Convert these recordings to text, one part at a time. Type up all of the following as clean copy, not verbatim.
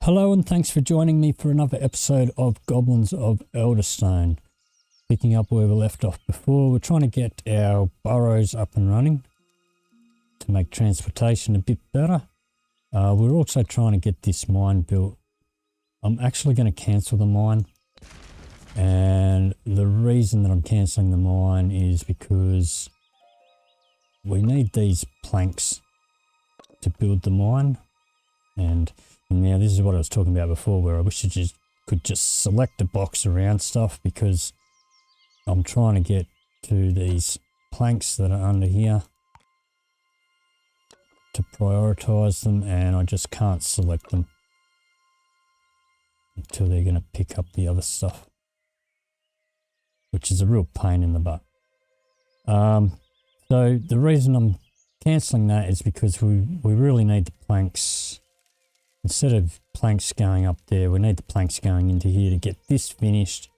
Hello and thanks for joining me for another episode of Goblins of Elderstone. Picking up where we left off before, we're trying to get our burrows up and running to make transportation a bit better. We're also trying to get this mine built. I'm actually going to cancel the mine, and the reason that I'm cancelling the mine is because we need these planks to build the mine. And now this is what I was talking about before, where I wish I could just select a box around stuff, because I'm trying to get to these planks that are under here to prioritize them, and I just can't select them until they're going to pick up the other stuff, which is a real pain in the butt. So the reason I'm cancelling that is because we really need the planks. Instead of planks going up there, we need the planks going into here to get this finished.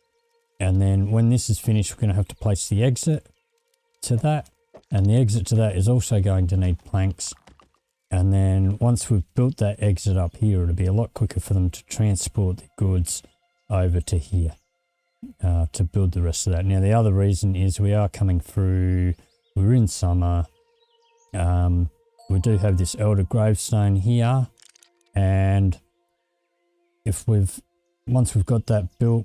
And then when this is finished, we're going to have to place the exit to that. And the exit to that is also going to need planks. And then once we've built that exit up here, it'll be a lot quicker for them to transport the goods over to here to build the rest of that. Now, the other reason is we are coming through, we're in summer. We do have this elder gravestone here. And once we've got that built,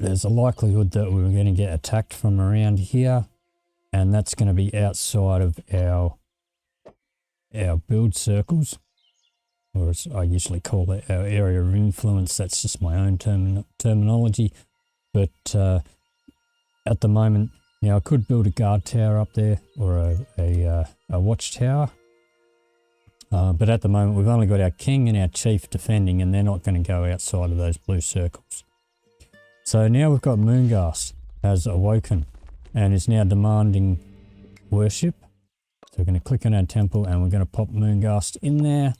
there's a likelihood that we're going to get attacked from around here, and that's going to be outside of our build circles, or as I usually call it, our area of influence. That's just my own terminology. But at the moment, now I could build a guard tower up there, or a watchtower. But at the moment, we've only got our king and our chief defending, and they're not going to go outside of those blue circles. So now we've got Moongast has awoken and is now demanding worship. So we're going to click on our temple and we're going to pop Moongast in there.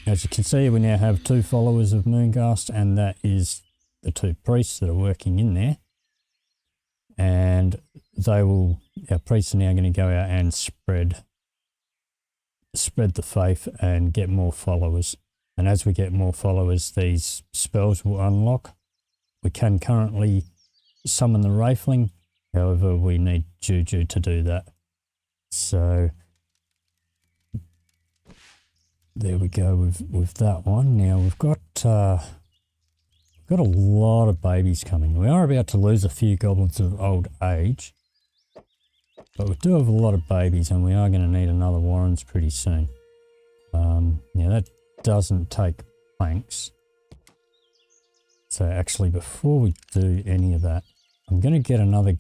As you can see, we now have 2 followers of Moongast, and that is the 2 priests that are working in there. And our priests are now going to go out and spread the faith and get more followers. And as we get more followers, these spells will unlock. We can currently summon the Wraithling, however we need Juju to do that. So there we go with that one. Now we've got a lot of babies coming. We are about to lose a few goblins of old age, but we do have a lot of babies, and we are going to need another Warrens pretty soon. Now that doesn't take planks. So actually, before we do any of that, I'm going to get another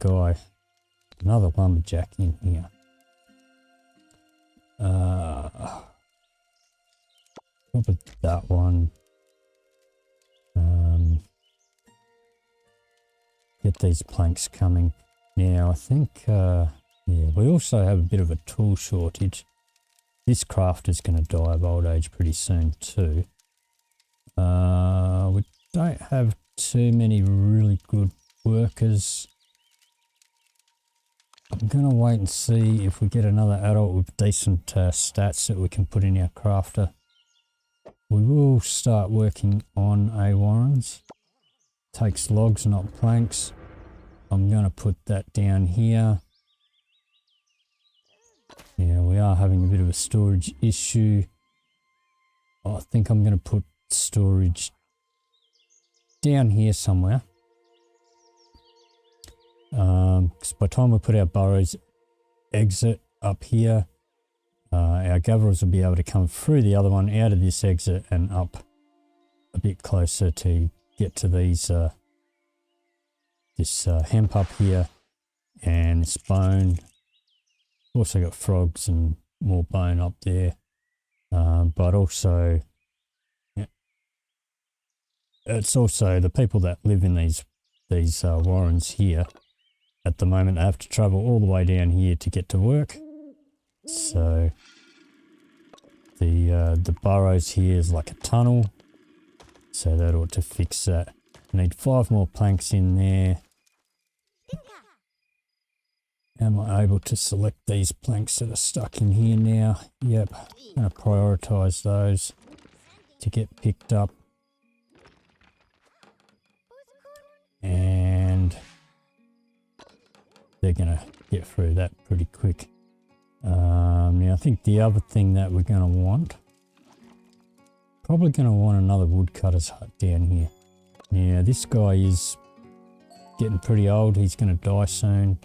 lumberjack in here. Probably that one. Get these planks coming. Now I think, yeah, we also have a bit of a tool shortage. This crafter's going to die of old age pretty soon too. We don't have too many really good workers. I'm going to wait and see if we get another adult with decent stats that we can put in our crafter. We will start working on a Warrens. Takes logs, not planks. I'm going to put that down here. Yeah, we are having a bit of a storage issue. I think I'm going to put storage down here somewhere. Because by the time we put our burrows exit up here, our gatherers will be able to come through the other one, out of this exit and up a bit closer to get to these this hemp up here and this bone. Also got frogs and more bone up there, but also it's also the people that live in these warrens here at the moment. They have to travel all the way down here to get to work. So the burrows here is like a tunnel, so that ought to fix that. Need 5 more planks in there. Am I able to select these planks that are stuck in here now? Yep, I'm going to prioritise those. to get picked up. And they're going to get through that pretty quick. Now I think the other thing that we're going to want, probably going to want another woodcutter's hut down here. Now this guy is getting pretty old, he's going to die soon,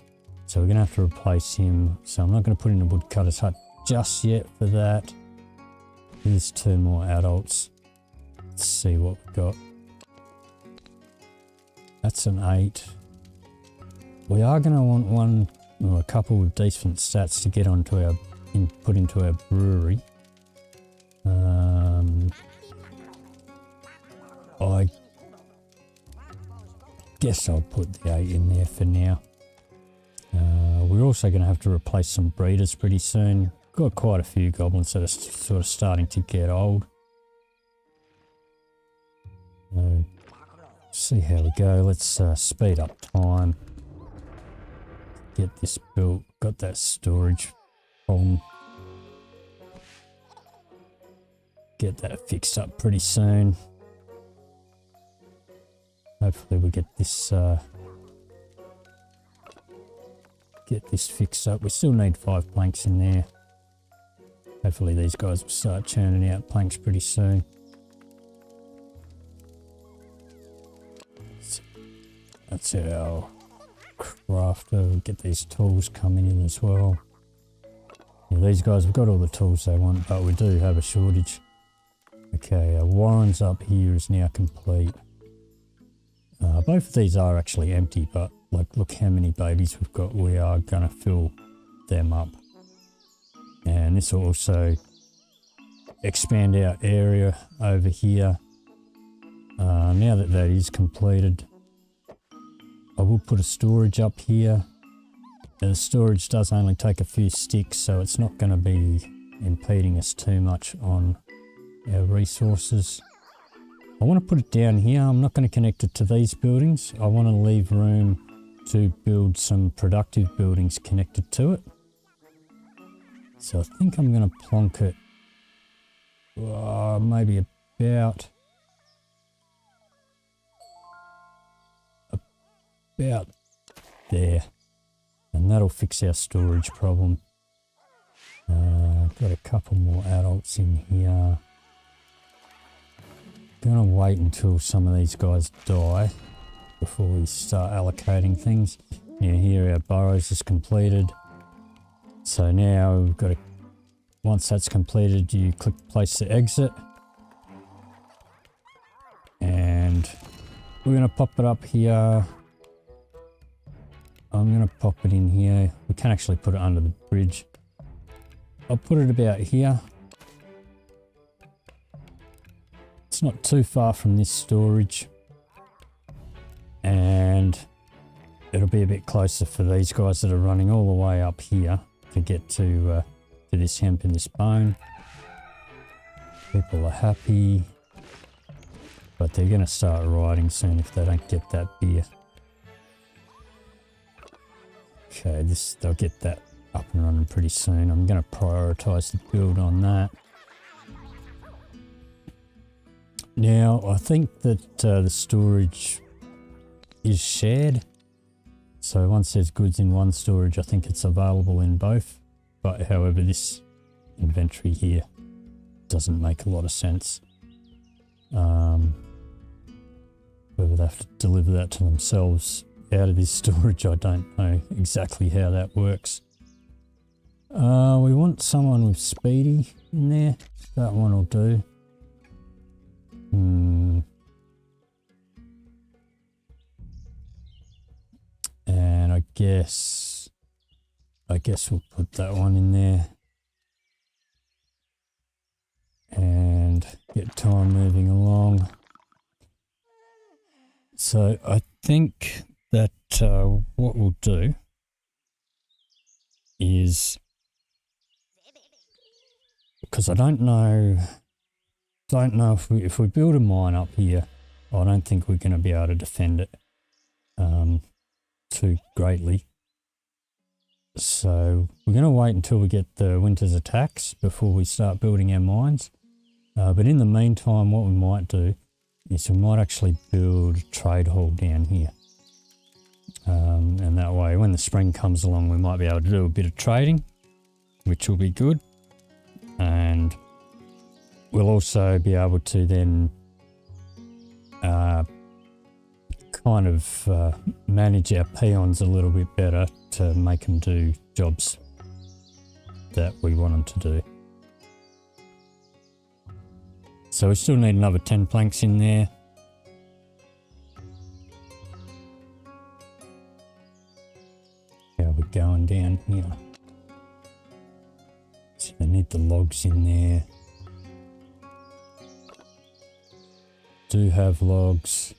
so we're going to have to replace him. So I'm not going to put in a woodcutter's hut just yet for that. Here's 2 more adults. Let's see what we've got. That's an 8. We are going to want one or a couple of decent stats to get onto our, put into our brewery. I guess I'll put the 8 in there for now. We're also going to have to replace some breeders pretty soon. Got quite a few goblins that are sort of starting to get old. See how we go. Let's speed up time. Get this built. Got that storage problem. Get that fixed up pretty soon. Hopefully we get this fixed up. We still need 5 planks in there. Hopefully these guys will start churning out planks pretty soon. That's our crafter. We'll get these tools coming in as well. Yeah, these guys have got all the tools they want, but we do have a shortage. Okay, our warrens up here is now complete. Both of these are actually empty, but like, look how many babies we've got. We are gonna fill them up. And this will also expand our area over here. Now that that is completed, I will put a storage up here. The storage does only take a few sticks, so it's not going to be impeding us too much on our resources. I want to put it down here. I'm not going to connect it to these buildings. I want to leave room to build some productive buildings connected to it. So I think I'm going to plonk it maybe about there, and that'll fix our storage problem. Got a couple more adults in here. Gonna wait until some of these guys die before we start allocating things. Now here our burrows is completed. So now we've got to, once that's completed, you click place to exit. And we're gonna pop it up here. I'm going to pop it in here. We can actually put it under the bridge. I'll put it about here. It's not too far from this storage. And it'll be a bit closer for these guys that are running all the way up here to get to this hemp and this bone. People are happy. But they're going to start rioting soon if they don't get that beer. Okay, they'll get that up and running pretty soon. I'm going to prioritise the build on that. Now, I think that the storage is shared. So once there's goods in one storage, I think it's available in both. But however, this inventory here doesn't make a lot of sense. Whether they have to deliver that to themselves out of this storage, I don't know exactly how that works. We want someone with speedy in there. That one will do. And I guess we'll put that one in there. And get time moving along. So I think that what we'll do is, because I don't know if we build a mine up here, I don't think we're going to be able to defend it too greatly. So we're going to wait until we get the winter's attacks before we start building our mines. But in the meantime, what we might do is we might actually build a trade hall down here. And that way, when the spring comes along, we might be able to do a bit of trading, which will be good. And we'll also be able to then kind of manage our peons a little bit better to make them do jobs that we want them to do. So we still need another 10 planks in there. How are we going down here? So we need the logs in there. Do have logs,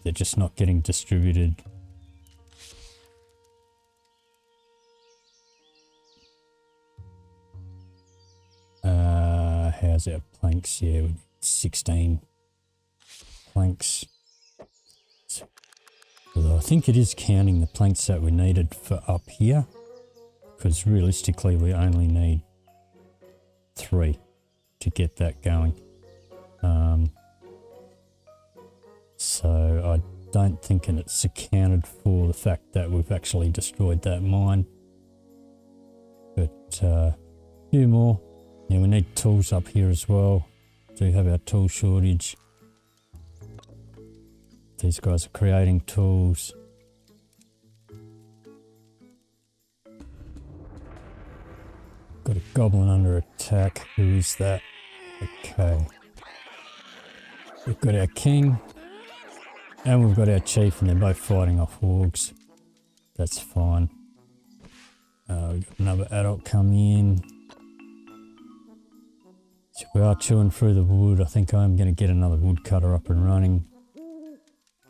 they're just not getting distributed. How's our planks? Yeah, we need 16 planks. Although I think it is counting the planks that we needed for up here, because realistically we only need 3 to get that going. So I don't think it's accounted for the fact that we've actually destroyed that mine. But a few more. Yeah, we need tools up here as well. Do have our tool shortage. These guys are creating tools. Got a goblin under attack. Who is that? Okay. We've got our king. And we've got our chief, and they're both fighting off wargs. That's fine. We've got another adult come in. So we are chewing through the wood. I think I'm going to get another woodcutter up and running.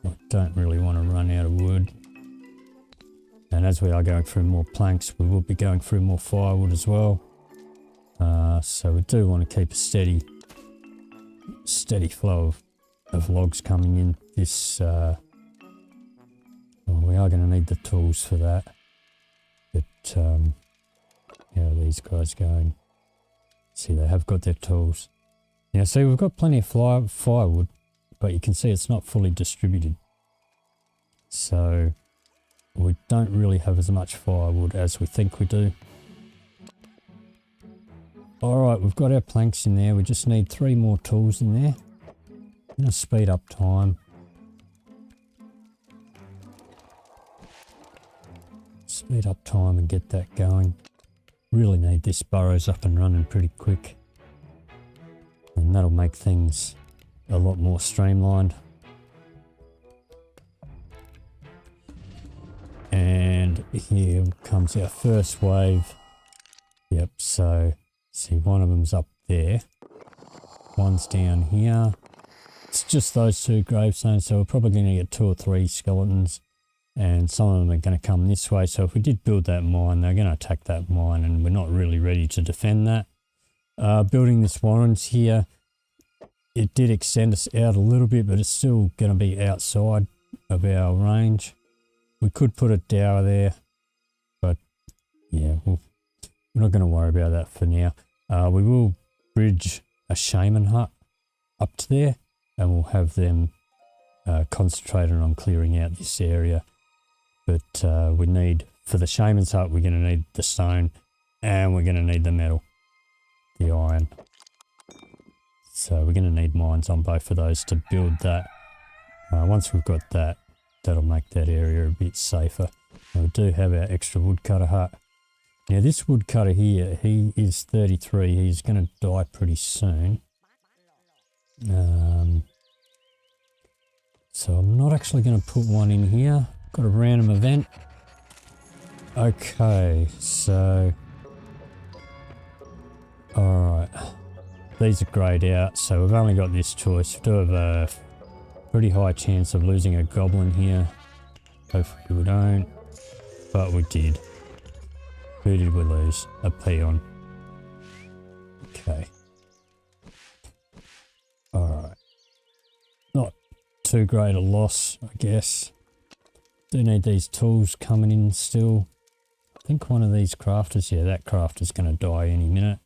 I don't really want to run out of wood. And as we are going through more planks, we will be going through more firewood as well. So we do want to keep a steady flow of logs coming in. This, well, we are going to need the tools for that. But how are these guys going? See, they have got their tools. Now, see, we've got plenty of firewood, but you can see it's not fully distributed. So we don't really have as much firewood as we think we do. Alright, we've got our planks in there. We just need 3 more tools in there. I'm going to speed up time. Speed up time and get that going. Really need this burrows up and running pretty quick. And that'll make things a lot more streamlined. And here comes our first wave. Yep, so see, one of them's up there. One's down here. It's just those 2 gravestones, so we're probably going to get 2 or 3 skeletons. And some of them are going to come this way. So if we did build that mine, they're going to attack that mine, and we're not really ready to defend that. Building this warrens here, it did extend us out a little bit, but it's still going to be outside of our range. We could put a dower there, but yeah, we're not going to worry about that for now. We will bridge a shaman hut up to there, and we'll have them concentrated on clearing out this area. But we need, for the shaman's hut, we're going to need the stone, and we're going to need the metal, the iron. So we're going to need mines on both of those to build that. Once we've got that, that'll make that area a bit safer. And we do have our extra woodcutter hut. Now this woodcutter here, he is 33. He's going to die pretty soon. So I'm not actually going to put one in here. Got a random event. Okay, so... Alright. These are greyed out, so we've only got this choice. We do have a pretty high chance of losing a goblin here. Hopefully we don't. But we did. Who did we lose? A peon. Okay. Alright. Not too great a loss, I guess. Do need these tools coming in still. I think one of these crafters, yeah, that crafter's going to die any minute.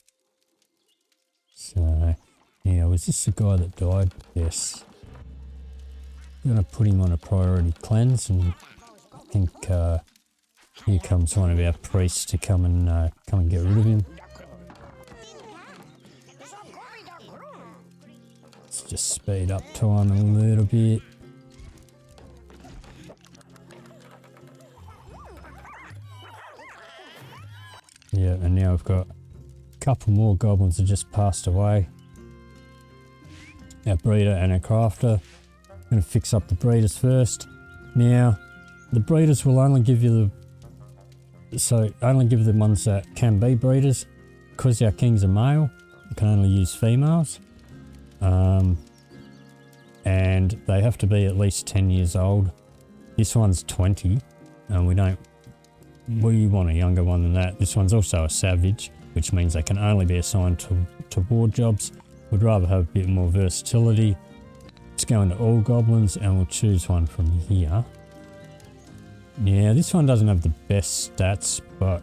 So Now, was this the guy that died? Yes. I'm going to put him on a priority cleanse, and I think here comes one of our priests to come and get rid of him. Let's just speed up time a little bit. Yeah, and now we've got a couple more goblins that just passed away. Our breeder and our crafter. I'm going to fix up the breeders first. Now, the breeders will only give you only give the ones that can be breeders. Because our king's a male, you can only use females. And they have to be at least 10 years old. This one's 20, and we want a younger one than that. This one's also a savage, which means they can only be assigned to war jobs. We'd rather have a bit more versatility. Let's go into all goblins and we'll choose one from here. Yeah, this one doesn't have the best stats, but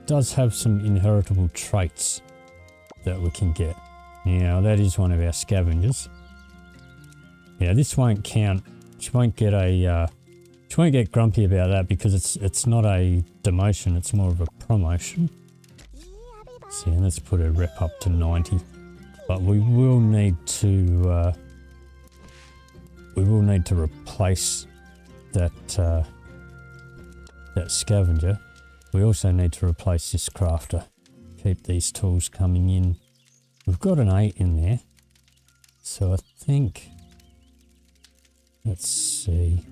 does have some inheritable traits that we can get. Now, that is one of our scavengers. Yeah, this won't count. She won't get grumpy about that because it's not a demotion, it's more of a promotion. So yeah, let's put her rep up to 90. But we will need to replace that scavenger. We also need to replace this crafter. Keep these tools coming in. We've got an 8 in there, so I think. Let's see.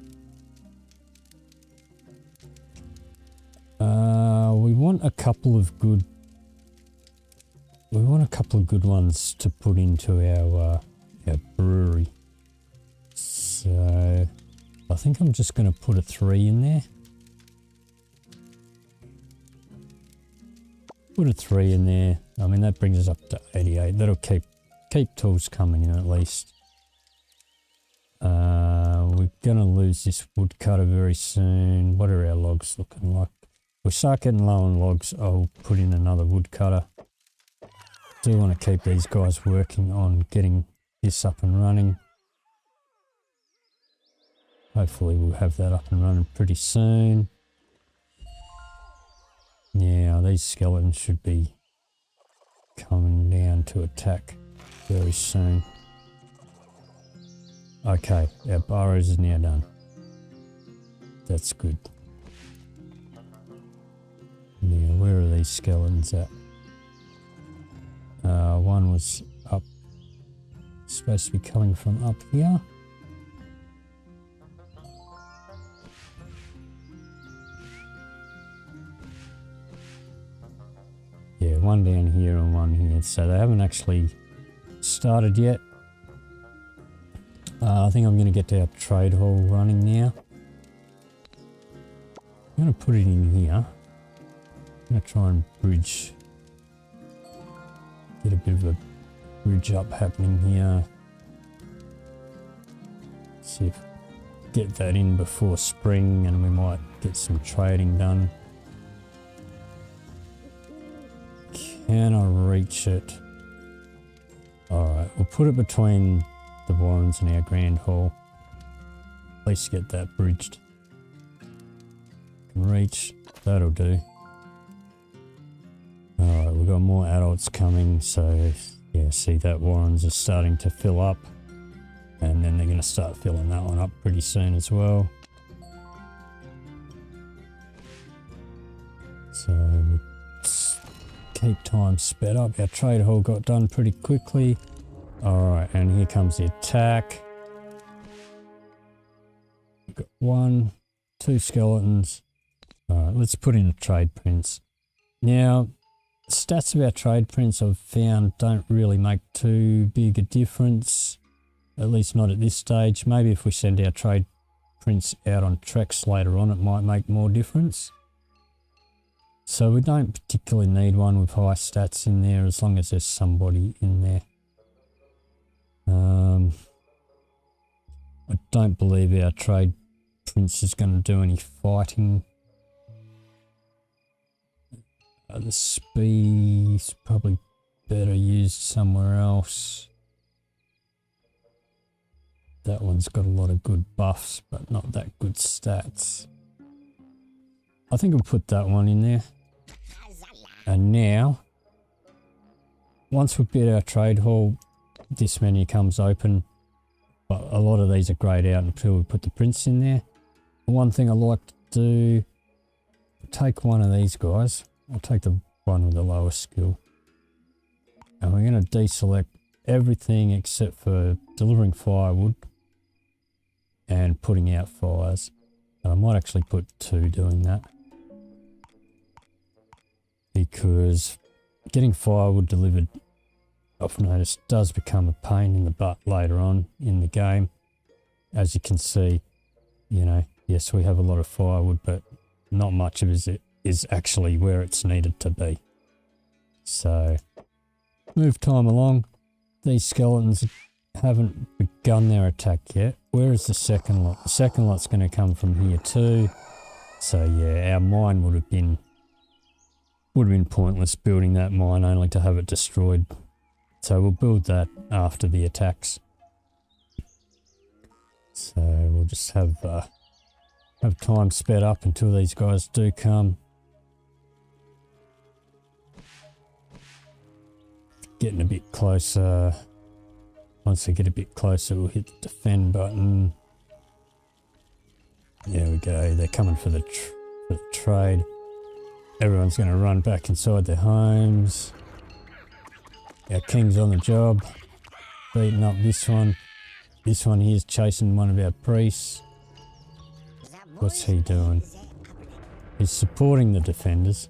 We want a couple of good ones to put into our brewery. So I think I'm just going to put a 3 in there. Put a 3 in there. I mean, that brings us up to 88. That'll keep tools coming in at least. We're going to lose this woodcutter very soon. What are our logs looking like? If we start getting low on logs, I'll put in another woodcutter. Do want to keep these guys working on getting this up and running. Hopefully we'll have that up and running pretty soon. Now these skeletons should be coming down to attack very soon. Okay, our burrows is now done. That's good. Now where are these skeletons at? One was up, supposed to be coming from up here. Yeah, one down here and one here. So they haven't actually started yet. I think I'm going to get our trade hall running now. I'm going to put it in here. I'm going to try and bridge. Get a bit of a bridge up happening here. See if get that in before spring and we might get some trading done. Can I reach it? Alright, we'll put it between the Warrens and our Grand Hall. At least get that bridged. Can reach, that'll do. Alright, we've got more adults coming, so yeah, see that Warrens are starting to fill up. And then they're going to start filling that one up pretty soon as well. So let's keep time sped up. Our trade hall got done pretty quickly. Alright, and here comes the attack. We've got 1, 2 skeletons. Alright, let's put in a trade prince. Now, stats of our trade prince I've found don't really make too big a difference. At least not at this stage. Maybe if we send our trade prince out on treks later on, it might make more difference. So we don't particularly need one with high stats in there as long as there's somebody in there. I don't believe our trade prince is going to do any fighting. The speed's probably better used somewhere else. That one's got a lot of good buffs, but not that good stats. I think we'll put that one in there. And now, once we build our trade hall, this menu comes open. But a lot of these are greyed out until we put the prints in there. One thing I like to do, take one of these guys. I'll take the one with the lowest skill. And we're going to deselect everything except for delivering firewood and putting out fires. And I might actually put 2 doing that, because getting firewood delivered, I've noticed, does become a pain in the butt later on in the game. As you can see, you know, yes, we have a lot of firewood, but not much of it is actually where it's needed to be. So, move time along. These skeletons haven't begun their attack yet. Where is the second lot? The second lot's going to come from here too. So yeah, our mine would have been pointless building that mine only to have it destroyed. So we'll build that after the attacks. So we'll just have time sped up until these guys do come. Getting a bit closer. Once they get a bit closer, we'll hit the defend button. There we go. They're coming for the trade. Everyone's going to run back inside their homes. Our king's on the job, beating up this one. This one here's chasing one of our priests. What's he doing? He's supporting the defenders,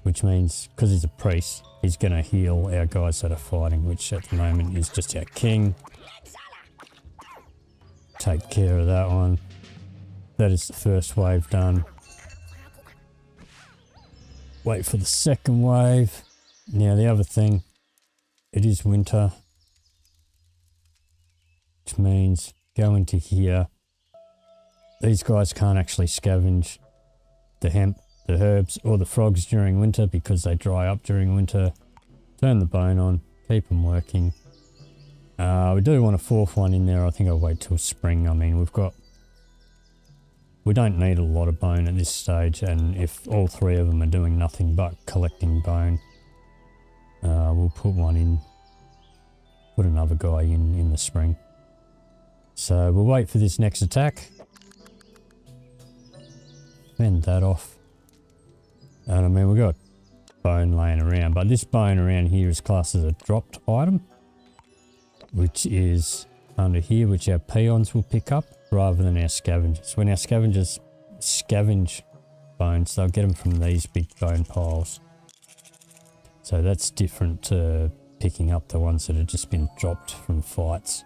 which means, because he's a priest, he's going to heal our guys that are fighting, which at the moment is just our king. Take care of that one. That is the first wave done. Wait for the second wave. Now the other thing, it is winter, which means go into here. These guys can't actually scavenge the hemp, the herbs, or the frogs during winter because they dry up during winter. Turn the bone on, keep them working. We do want a 4th one in there. I think I'll wait till spring. I mean, we don't need a lot of bone at this stage, and if all 3 of them are doing nothing but collecting bone, we'll put one in, put another guy in the spring. So we'll wait for this next attack. Fend that off. And I mean, we've got bone laying around, but this bone around here is classed as a dropped item, which is under here, which our peons will pick up rather than our scavengers. When our scavengers scavenge bones, they'll get them from these big bone piles. So that's different to picking up the ones that have just been dropped from fights.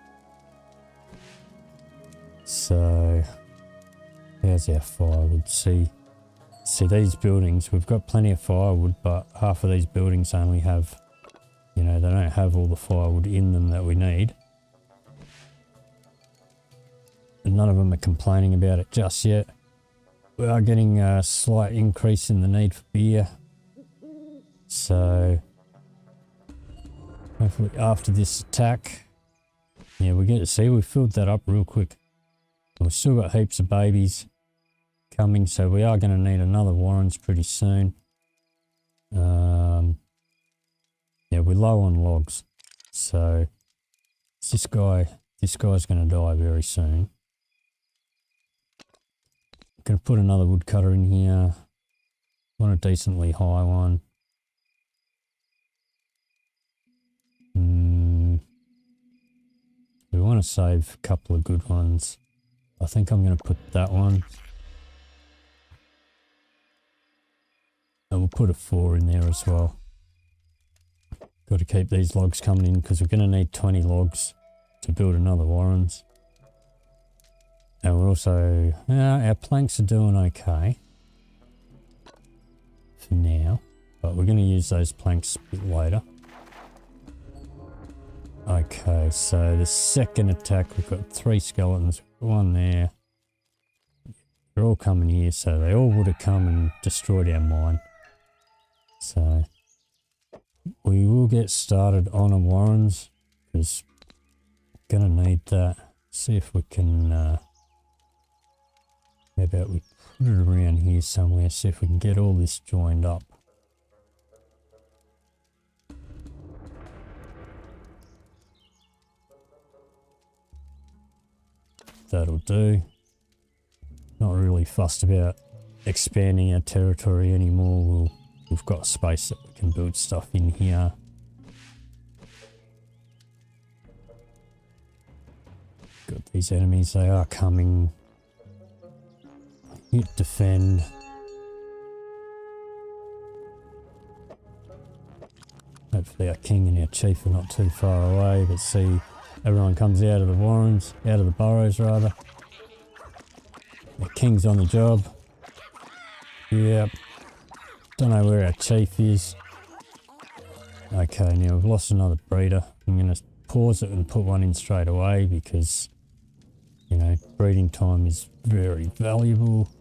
So how's our firewood? See these buildings, we've got plenty of firewood, but half of these buildings only have, you know, they don't have all the firewood in them that we need. And none of them are complaining about it just yet. We are getting a slight increase in the need for beer. So hopefully after this attack, yeah, we get to see we filled that up real quick. We've still got heaps of babies coming, so we are going to need another Warrens pretty soon. Yeah, we're low on logs, so this guy's going to die very soon. I'm going to put another woodcutter in here. Want a decently high one. We want to save a couple of good ones. I think I'm going to put that one. And we'll put a 4 in there as well. Got to keep these logs coming in because we're going to need 20 logs to build another Warrens. And we're also, our planks are doing okay for now, but we're going to use those planks a bit later. Okay, so the second attack, we've got 3 skeletons, one there. They're all coming here, so they all would have come and destroyed our mine. So we will get started on a Warrens because we're going to need that. See if we can, how about we put it around here somewhere, see if we can get all this joined up. That'll do. Not really fussed about expanding our territory anymore. We've got space that we can build stuff in here. Got these enemies, they are coming. Hit, defend. Hopefully our king and our chief are not too far away, but see, everyone comes out of the Warrens, out of the burrows rather. The king's on the job. Yep. Don't know where our chief is. Okay, now we've lost another breeder. I'm going to pause it and put one in straight away because, you know, breeding time is very valuable.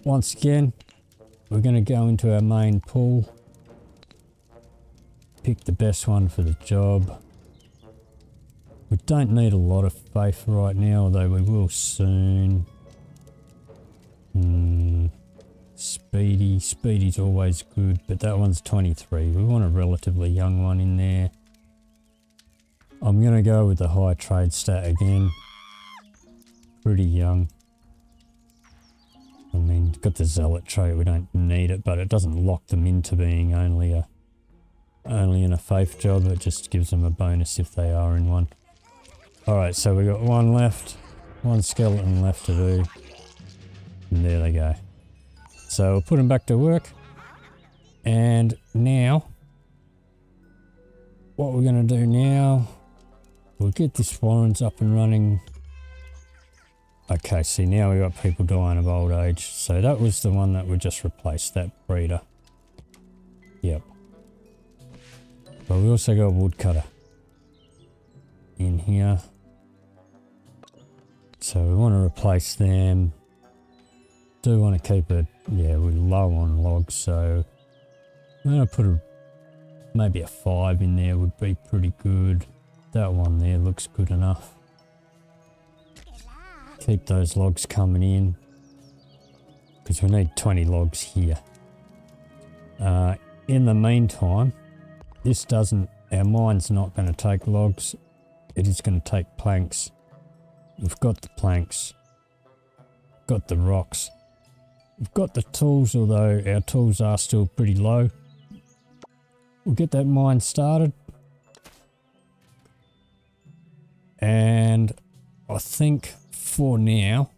Once again, we're going to go into our main pool. Pick the best one for the job. We don't need a lot of faith right now, although we will soon. Speedy's always good, but that one's 23. We want a relatively young one in there. I'm going to go with the high trade stat again. Pretty young. I mean, got the zealot trait, we don't need it, but it doesn't lock them into being only in a faith job. It just gives them a bonus if they are in one. Alright, so we got one left, one skeleton left to do, and there they go. So we'll put them back to work, and now, what we're going to do now, we'll get this Warrens up and running. Okay, see now we got people dying of old age, so that was the one that we just replaced, that breeder. Yep. But we also got a woodcutter in here. So we want to replace them. Do want to keep it, yeah, we're low on logs, so I'm going to put maybe a 5 in there would be pretty good. That one there looks good enough. Keep those logs coming in because we need 20 logs here. In the meantime, our mine's not going to take logs, it is going to take planks. We've got the planks, got the rocks, we've got the tools, although our tools are still pretty low. We'll get that mine started, and I think for now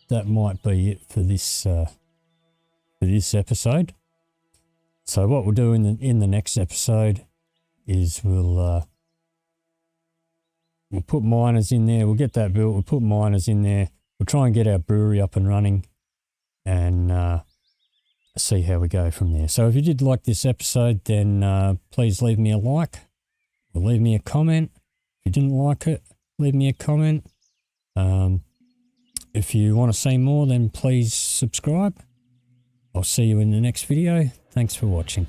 that might be it for this episode. So what we'll do in the next episode is we'll put miners in there. We'll get that built. We'll put miners in there. We'll try and get our brewery up and running, and see how we go from there. So if you did like this episode, then please leave me a like or leave me a comment. If you didn't like it, leave me a comment. If you want to see more, then please subscribe. I'll see you in the next video. Thanks for watching.